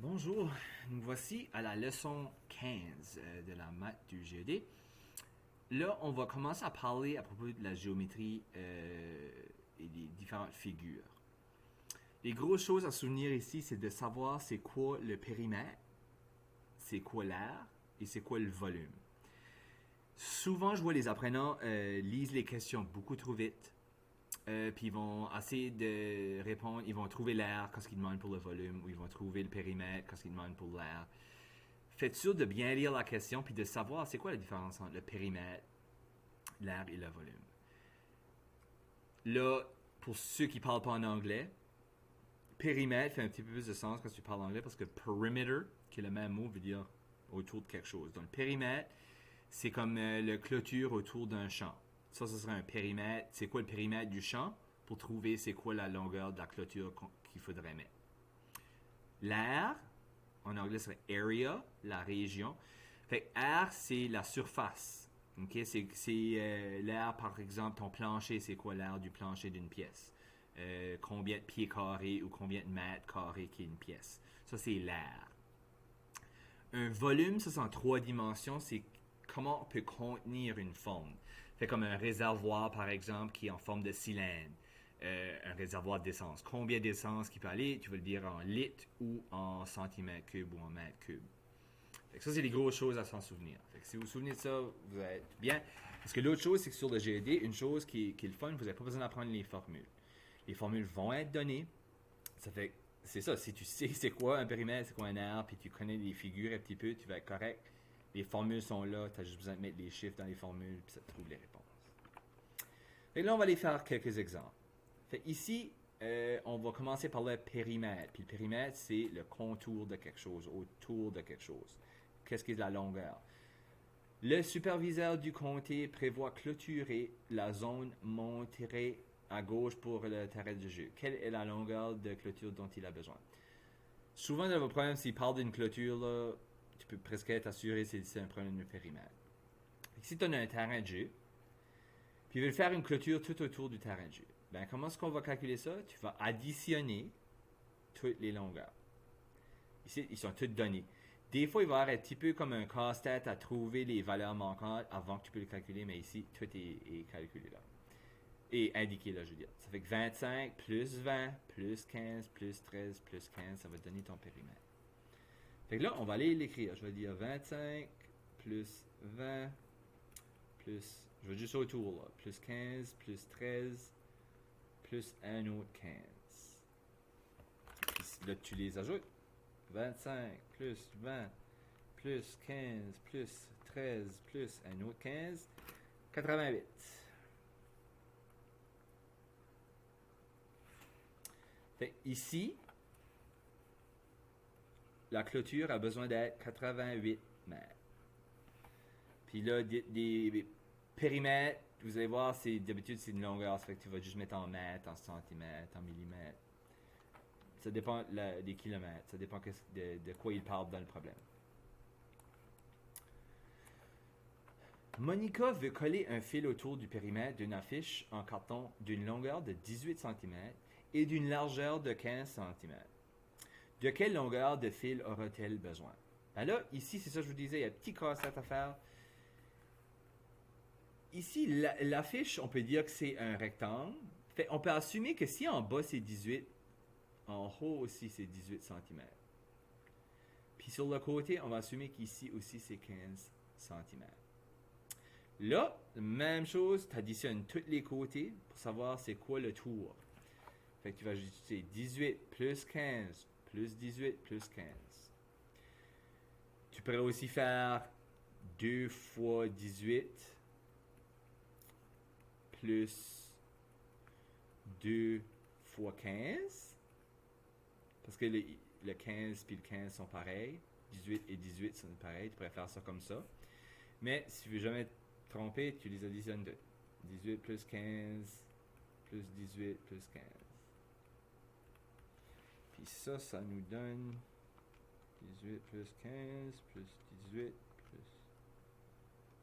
Bonjour, nous voici à la leçon 15 de la maths du GED. Là, on va commencer à parler à propos de la géométrie et des différentes figures. Les grosses choses à souvenir ici, c'est de savoir c'est quoi le périmètre, c'est quoi l'aire et c'est quoi le volume. Souvent, je vois les apprenants lisent les questions beaucoup trop vite. Puis ils vont essayer de répondre, ils vont trouver l'air quand ils demandent pour le volume, ou ils vont trouver le périmètre quand ils demandent pour l'air. Faites sûr de bien lire la question, puis de savoir c'est quoi la différence entre le périmètre, l'air et le volume. Là, pour ceux qui parlent pas en anglais, périmètre fait un petit peu plus de sens quand tu parles anglais, parce que perimeter, qui est le même mot, veut dire autour de quelque chose. Donc, périmètre, c'est comme le clôture autour d'un champ. Ça, ce serait un périmètre. C'est quoi le périmètre du champ pour trouver c'est quoi la longueur de la clôture qu'il faudrait mettre. L'aire, en anglais, serait area, la région. Fait que air, c'est la surface. Okay? C'est l'air, par exemple, ton plancher, c'est quoi l'air du plancher d'une pièce? Combien de pieds carrés ou combien de mètres carrés qui est une pièce? Ça, c'est l'air. Un volume, ça, c'est en 3 dimensions. C'est comment on peut contenir une forme. Fait comme un réservoir, par exemple, qui est en forme de cylindre. Un réservoir d'essence. Combien d'essence qui peut aller? Tu veux le dire en litres ou en centimètres cubes ou en mètres cubes. Fait que ça, c'est les grosses choses à s'en souvenir. Fait que si vous vous souvenez de ça, vous êtes bien. Parce que l'autre chose, c'est que sur le GED, une chose qui est le fun, vous n'avez pas besoin d'apprendre les formules. Les formules vont être données. Ça fait c'est ça, si tu sais c'est quoi un périmètre, c'est quoi un aire, puis tu connais les figures un petit peu, tu vas être correct. Les formules sont là, tu as juste besoin de mettre les chiffres dans les formules, puis ça te trouve les réponses. Et là, on va aller faire quelques exemples. Fait ici, on va commencer par le périmètre. Puis le périmètre, c'est le contour de quelque chose, autour de quelque chose. Qu'est-ce qui est la longueur? Le superviseur du comté prévoit clôturer la zone montrée à gauche pour le terrain de jeu. Quelle est la longueur de clôture dont il a besoin? Souvent, dans vos problèmes, s'il parle d'une clôture, là, tu peux presque être assuré que c'est un problème de périmètre. Si tu as un terrain de jeu, puis il veut faire une clôture tout autour du terrain de jeu, ben, comment est-ce qu'on va calculer ça? Tu vas additionner toutes les longueurs. Ici, ils sont toutes données. Des fois, il va y avoir un petit peu comme un casse-tête à trouver les valeurs manquantes avant que tu peux le calculer, mais ici, tout est calculé là. Et indiqué là, je veux dire. Ça fait que 25 plus 20 plus 15 plus 13 plus 15, ça va te donner ton périmètre. Fait que là, on va aller l'écrire. Je vais dire 25 plus 20 plus, je vais juste autour là, plus 15 plus 13 plus un autre 15. Puis là, tu les ajoutes. 25 plus 20 plus 15 plus 13 plus un autre 15, 88. Fait ici, la clôture a besoin d'être 88 mètres. Puis là, des périmètres, vous allez voir, d'habitude c'est une longueur, ça fait que tu vas juste mettre en mètres, en centimètres, en millimètres. Ça dépend des kilomètres, ça dépend de quoi il parle dans le problème. Monica veut coller un fil autour du périmètre d'une affiche en carton d'une longueur de 18 cm et d'une largeur de 15 cm. De quelle longueur de fil aura-t-elle besoin? Ben là, ici, c'est ça que je vous disais, il y a un petit casse-tête à faire. Ici, l'affiche, on peut dire que c'est un rectangle. Fait, on peut assumer que si en bas c'est 18, en haut aussi c'est 18 cm. Puis sur le côté, on va assumer qu'ici aussi c'est 15 cm. Là, même chose, tu additionnes tous les côtés pour savoir c'est quoi le tour. Fait que tu vas ajouter 18 plus 15 plus 18 plus 15. Tu pourrais aussi faire 2 fois 18 plus 2 fois 15. Parce que le 15 et le 15 sont pareils. 18 et 18 sont pareils. Tu pourrais faire ça comme ça. Mais si tu veux jamais te tromper, tu les additionnes de 18 plus 15 plus 18 plus 15. Puis ça nous donne 18 plus 15 plus 18 plus...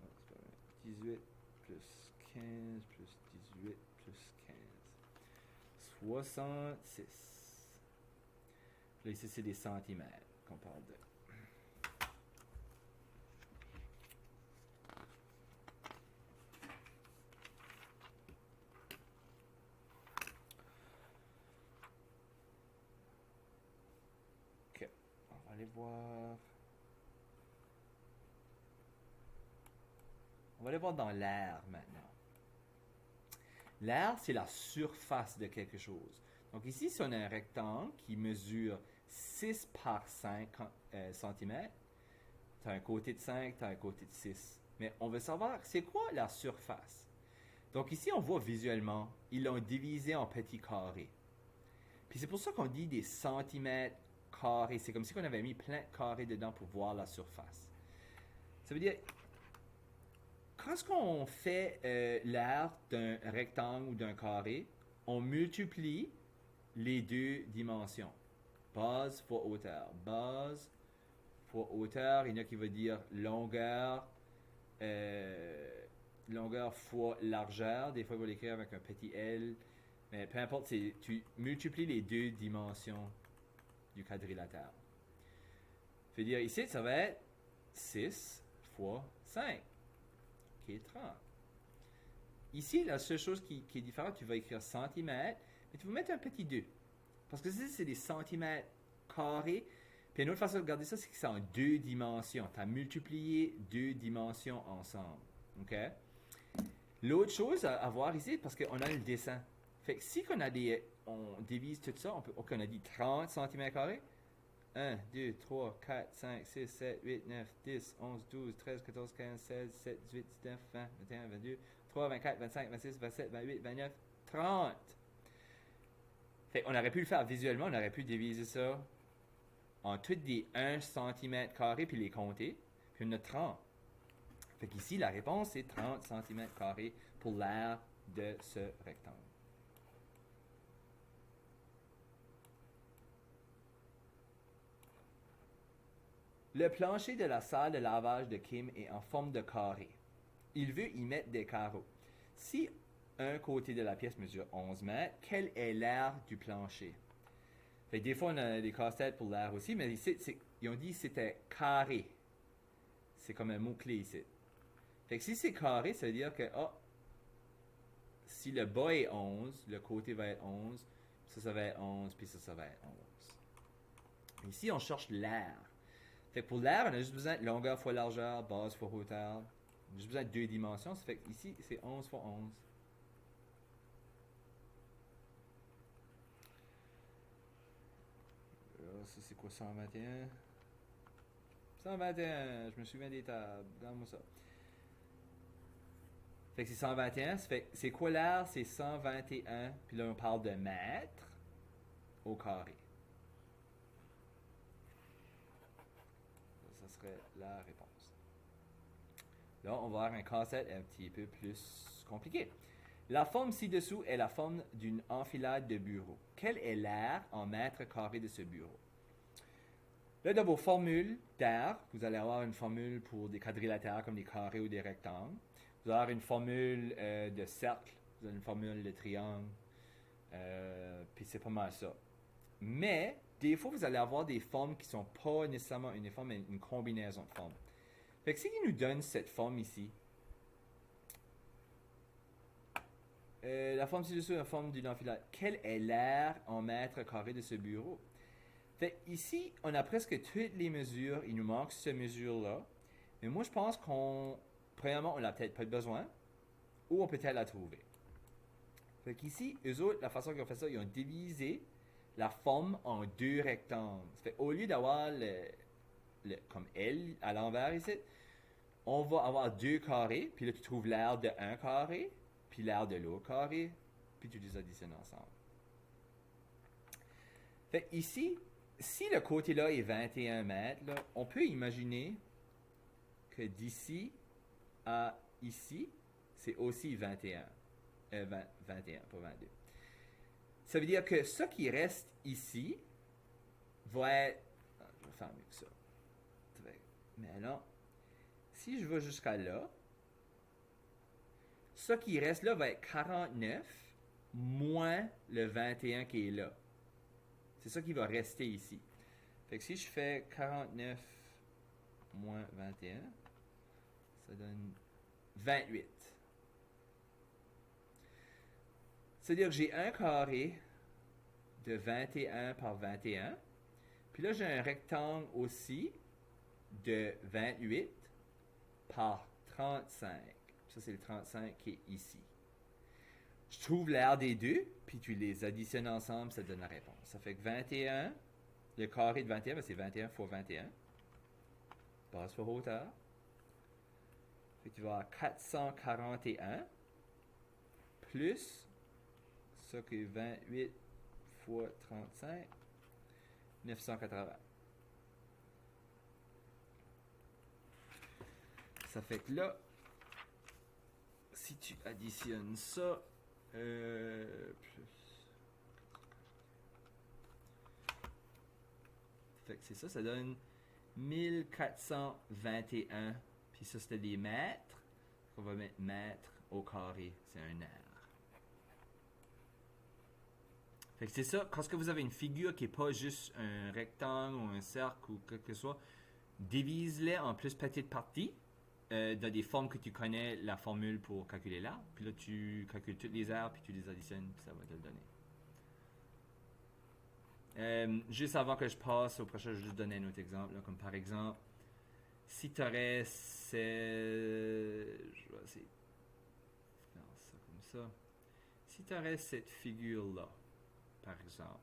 Non, c'est pas vrai. 18 plus 15 plus 18 plus 15. 66. Là, ici, c'est des centimètres. qu'on parle de. Ok, on va aller voir. On va aller voir dans l'air maintenant. L'air, c'est la surface de quelque chose. Donc ici, si on a un rectangle qui mesure 6 par 5 cm, tu as un côté de 5, tu as un côté de 6. Mais on veut savoir, c'est quoi la surface? Donc ici, on voit visuellement, ils l'ont divisé en petits carrés. Puis c'est pour ça qu'on dit des centimètres carrés. C'est comme si on avait mis plein de carrés dedans pour voir la surface. Ça veut dire, quand on fait l'aire d'un rectangle ou d'un carré, on multiplie les deux dimensions. Base fois hauteur. Base fois hauteur, il y en a qui veut dire longueur, longueur fois largeur. Des fois, il va l'écrire avec un petit L. Mais peu importe, tu multiplies les deux dimensions du quadrilatère. Ça veut dire ici, ça va être 6 fois 5, qui est 30. Ici, la seule chose qui est différente, tu vas écrire centimètres, mais tu vas mettre un petit 2. Parce que ici, c'est des centimètres carrés. Puis une autre façon de regarder ça, c'est que c'est en deux dimensions. Tu as multiplié deux dimensions ensemble. OK? L'autre chose à voir ici, parce qu'on a le dessin. Fait que si on divise tout ça, on a dit 30 cm². 1, 2, 3, 4, 5, 6, 7, 8, 9, 10, 11, 12, 13, 14, 15, 16, 17, 18, 19, 20, 21, 22, 23, 24, 25, 26, 27, 28, 29, 30. Fait qu'on aurait pu le faire visuellement, on aurait pu diviser ça en toutes des 1 cm² puis les compter, puis on a 30. Fait qu'ici, la réponse, c'est 30 cm² pour l'aire de ce rectangle. Le plancher de la salle de lavage de Kim est en forme de carré. Il veut y mettre des carreaux. Si un côté de la pièce mesure 11 mètres, quelle est l'aire du plancher? Fait que des fois, on a des casse-têtes pour l'aire aussi, mais ici, ils ont dit que c'était carré. C'est comme un mot-clé ici. Fait que si c'est carré, ça veut dire que si le bas est 11, le côté va être 11, ça va être 11, puis ça va être 11. Ici, on cherche l'aire. Fait que pour l'aire, on a juste besoin de longueur fois largeur, base fois hauteur. On a juste besoin de deux dimensions. Ça fait qu'ici, c'est 11 fois 11. Ça, c'est quoi, 121? 121, je me souviens des tables. Regarde-moi ça. Fait que c'est 121. Ça fait, c'est quoi l'aire? C'est 121. Puis là, on parle de mètres au carré. Ça serait la réponse. Là, on va avoir un casse-tête un petit peu plus compliqué. La forme ci-dessous est la forme d'une enfilade de bureaux. Quelle est l'aire en mètres carrés de ce bureau? Là, dans vos formules d'aire, vous allez avoir une formule pour des quadrilatères comme des carrés ou des rectangles. Vous allez avoir une formule de cercle, vous avez une formule de triangle, puis c'est pas mal ça. Mais, des fois, vous allez avoir des formes qui ne sont pas nécessairement uniformes, mais une combinaison de formes. Fait que s'il nous donne cette forme ici, la forme ci-dessous est la forme d'une enfilade. Quelle est l'aire en mètres carrés de ce bureau? Fait ici, on a presque toutes les mesures. Il nous manque cette mesure-là. Mais moi, je pense premièrement, on n'a peut-être pas besoin, ou on peut peut-être la trouver. Fait qu'ici, eux autres, la façon qu'ils ont fait ça, ils ont divisé la forme en deux rectangles. Fait au lieu d'avoir comme L à l'envers ici, on va avoir deux carrés, puis là, tu trouves l'aire de un carré, puis l'aire de l'autre carré, puis tu les additionnes ensemble. Fait ici, si le côté-là est 21 mètres, là, on peut imaginer que d'ici à ici, c'est aussi 21. 21, pas 22. Ça veut dire que ce qui reste ici va être... je vais faire mieux que ça. Mais non. Si je vais jusqu'à là, ce qui reste là va être 49 moins le 21 qui est là. C'est ça qui va rester ici. Fait que si je fais 49 moins 21, ça donne 28. C'est-à-dire que j'ai un carré de 21 par 21. Puis là, j'ai un rectangle aussi de 28 par 35. Ça, c'est le 35 qui est ici. Je trouve l'aire des deux, puis tu les additionnes ensemble, ça donne la réponse. Ça fait que 21, le carré de 21, c'est 21 fois 21. Base fois hauteur. Fait que tu vas avoir 441 plus ça qui est 28 fois 35, 980. Ça fait que là, si tu additionnes ça, plus. Fait que c'est ça, ça donne 1421. Puis ça, c'était des mètres. On va mettre mètre au carré. C'est un air. Fait que c'est ça, quand vous avez une figure qui n'est pas juste un rectangle ou un cercle ou quelque que ce soit, divise-les en plus petites parties dans des formes que tu connais la formule pour calculer l'arbre. Puis là, tu calcules toutes les aires, puis tu les additionnes, puis ça va te le donner. Juste avant que je passe au prochain, je vais juste donner un autre exemple. Là, comme par exemple, si tu aurais... Je vais essayer de faire ça comme ça. Si tu aurais cette figure-là, par exemple,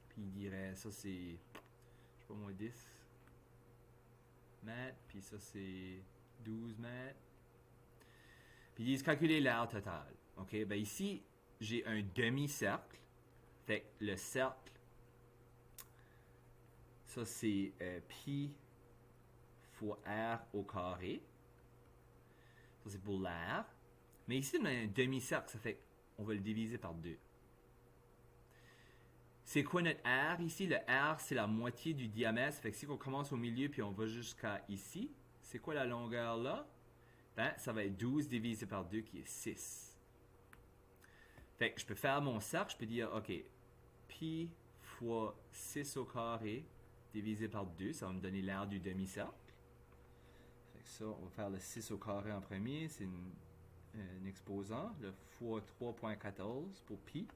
puis il dirait, ça c'est, je sais pas moi, 10 mètres, puis ça c'est 12 mètres. Puis ils disent calculer l'aire totale. OK? Ben ici, j'ai un demi-cercle. Fait que le cercle, ça c'est pi fois r au carré. Ça c'est pour l'air. Mais ici, on a un demi-cercle, ça fait qu'on va le diviser par 2. C'est quoi notre R ici? Le R, c'est la moitié du diamètre. Ça fait que si on commence au milieu puis on va jusqu'à ici, c'est quoi la longueur là? Ben, ça va être 12 divisé par 2 qui est 6. Fait que je peux faire mon cercle, je peux dire, OK, pi fois 6 au carré divisé par 2, ça va me donner l'aire du demi-cercle. Fait que ça, on va faire le 6 au carré en premier, c'est un exposant. Le fois 3.14 pour pi.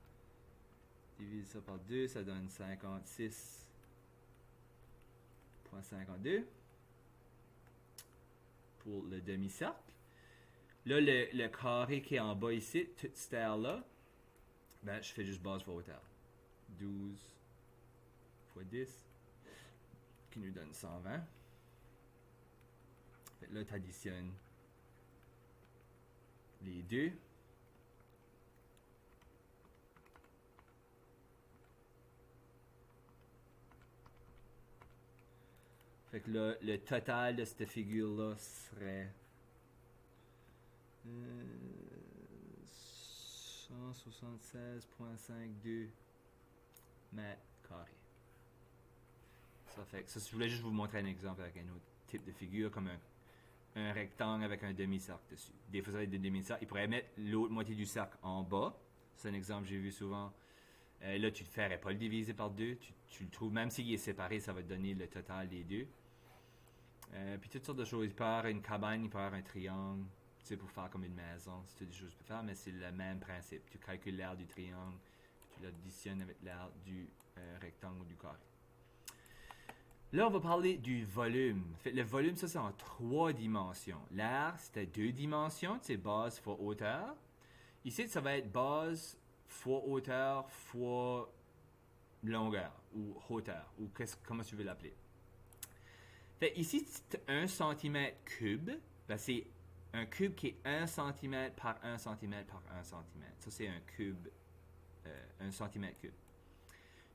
Divise ça par 2, ça donne 56.52 pour le demi-cercle. Là, le carré qui est en bas ici, toute cette aire-là, ben, je fais juste base fois hauteur. 12 fois 10, qui nous donne 120. Fait que là, tu additionnes les deux. Fait que là, le total de cette figure-là serait 176.52 mètres carrés. Ça fait que ça, je voulais juste vous montrer un exemple avec un autre type de figure, comme un rectangle avec un demi-cercle dessus. Des fois, ça va être des demi-cercles. Il pourrait mettre l'autre moitié du cercle en bas. C'est un exemple que j'ai vu souvent. Là, tu ne ferais pas le diviser par 2. Tu le trouves, même s'il est séparé, ça va te donner le total des deux. Puis toutes sortes de choses. Il peut y avoir une cabane, il peut y avoir un triangle, tu sais, pour faire comme une maison. C'est toutes des choses que tu peux faire, mais c'est le même principe. Tu calcules l'aire du triangle, tu l'additionnes avec l'aire du rectangle ou du carré. Là, on va parler du volume. Fait, le volume, ça, c'est en 3 dimensions. L'aire, c'était 2 dimensions, c'est base fois hauteur. Ici, ça va être base fois hauteur fois longueur ou hauteur, ou comment tu veux l'appeler. Fait, ici, 1 cm3, ben c'est un cube qui est 1 cm par 1 cm par 1 cm. Ça, c'est un cube, 1 cm3.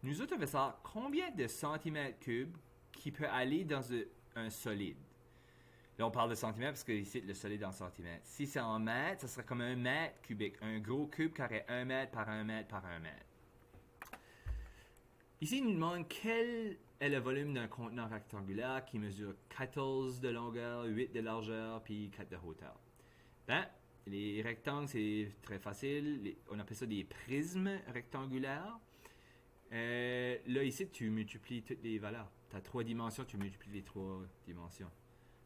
Nous autres, on va savoir combien de centimètres cubes qui peut aller dans un solide. Là, on parle de centimètres parce que ici, le solide est en centimètres. Si c'est en mètres, ça serait comme un mètre cubique. Un gros cube qui aurait 1 mètre par 1 mètre par 1 mètre. Ici, il nous demande quel est le volume d'un contenant rectangulaire qui mesure 14 de longueur, 8 de largeur, puis 4 de hauteur. Ben, les rectangles, c'est très facile. On appelle ça des prismes rectangulaires. Là, ici, tu multiplies toutes les valeurs. Tu as 3 dimensions, tu multiplies les 3 dimensions.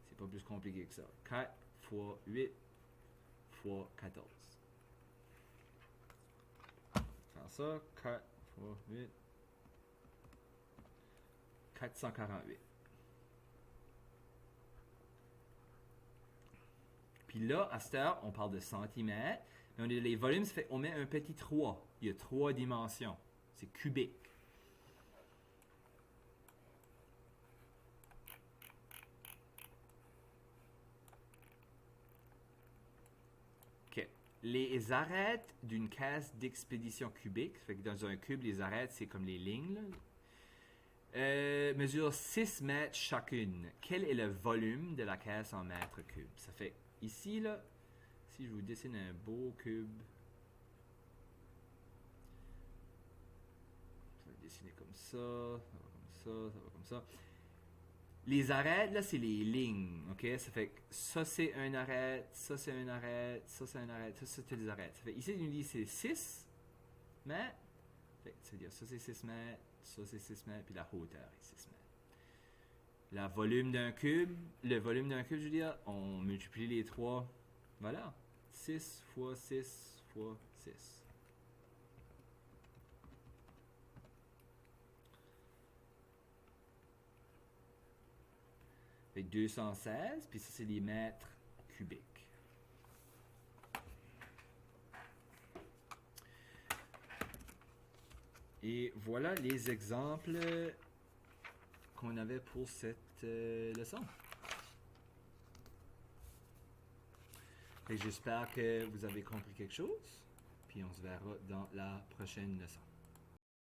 C'est pas plus compliqué que ça. 4 fois 8 fois 14. Faire ça, 4 fois 8. 448. Puis là, à cette heure, on parle de centimètres. Mais les volumes, ça fait on met un petit 3. Il y a 3 dimensions. C'est cubique. OK. Les arêtes d'une caisse d'expédition cubique, ça fait que dans un cube, les arêtes, c'est comme les lignes, là. Mesure 6 mètres chacune. Quel est le volume de la caisse en mètres cubes? Ça fait ici, là, si je vous dessine un beau cube, ça va dessiner comme ça, ça va comme ça, ça va comme ça. Les arêtes, là, c'est les lignes, ok? Ça fait que ça, c'est un arête, ça, c'est un arête, ça, c'est un arête, ça, c'est des arêtes. Ça fait ici, il nous dit c'est 6 mètres. C'est-à-dire, ça, c'est 6 mètres. Ça, c'est 6 mètres, puis la hauteur est 6 mètres. Le volume d'un cube, je veux dire, on multiplie les 3. Voilà. 6 fois 6 fois 6. Fait 216, puis ça, c'est les mètres cubiques. Et voilà les exemples qu'on avait pour cette leçon. J'espère que vous avez compris quelque chose. Puis on se verra dans la prochaine leçon.